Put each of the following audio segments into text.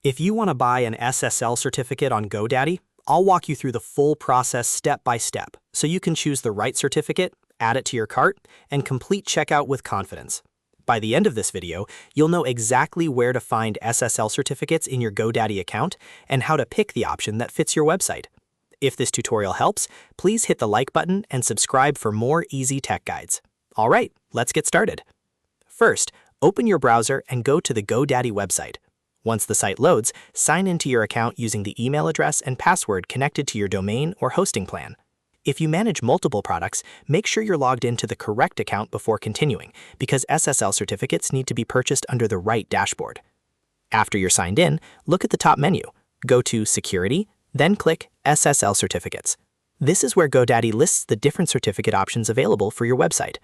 If you want to buy an SSL certificate on GoDaddy, I'll walk you through the full process step by step so you can choose the right certificate, add it to your cart, and complete checkout with confidence. By the end of this video, you'll know exactly where to find SSL certificates in your GoDaddy account and how to pick the option that fits your website. If this tutorial helps, please hit the like button and subscribe for more easy tech guides. All right, let's get started. First, open your browser and go to the GoDaddy website. Once the site loads, sign into your account using the email address and password connected to your domain or hosting plan. If you manage multiple products, make sure you're logged into the correct account before continuing, because SSL certificates need to be purchased under the right dashboard. After you're signed in, look at the top menu, go to Security, then click SSL Certificates. This is where GoDaddy lists the different certificate options available for your website.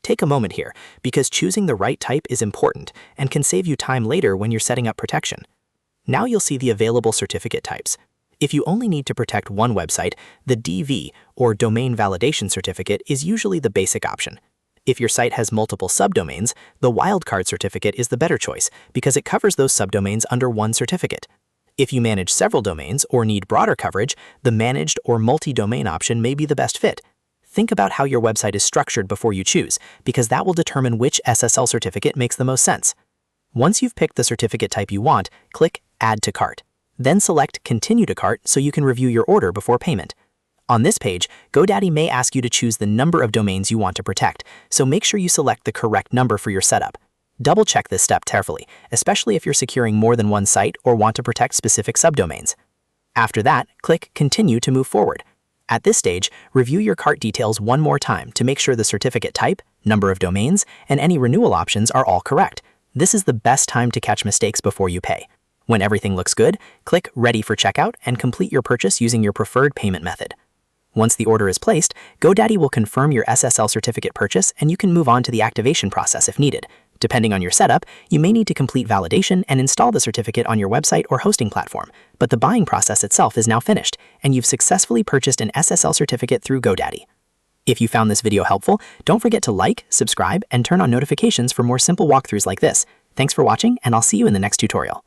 Take a moment here, because choosing the right type is important and can save you time later when you're setting up protection. Now you'll see the available certificate types. If you only need to protect one website, the DV, or Domain Validation Certificate, is usually the basic option. If your site has multiple subdomains, the Wildcard certificate is the better choice because it covers those subdomains under one certificate. If you manage several domains or need broader coverage, the Managed or Multi-Domain option may be the best fit. Think about how your website is structured before you choose, because that will determine which SSL certificate makes the most sense. Once you've picked the certificate type you want, click Add to Cart. Then select Continue to Cart so you can review your order before payment. On this page, GoDaddy may ask you to choose the number of domains you want to protect, so make sure you select the correct number for your setup. Double-check this step carefully, especially if you're securing more than one site or want to protect specific subdomains. After that, click Continue to move forward. At this stage, review your cart details one more time to make sure the certificate type, number of domains, and any renewal options are all correct. This is the best time to catch mistakes before you pay. When everything looks good, click Ready for Checkout and complete your purchase using your preferred payment method. Once the order is placed, GoDaddy will confirm your SSL certificate purchase and you can move on to the activation process if needed. Depending on your setup, you may need to complete validation and install the certificate on your website or hosting platform, but the buying process itself is now finished, and you've successfully purchased an SSL certificate through GoDaddy. If you found this video helpful, don't forget to like, subscribe, and turn on notifications for more simple walkthroughs like this. Thanks for watching, and I'll see you in the next tutorial.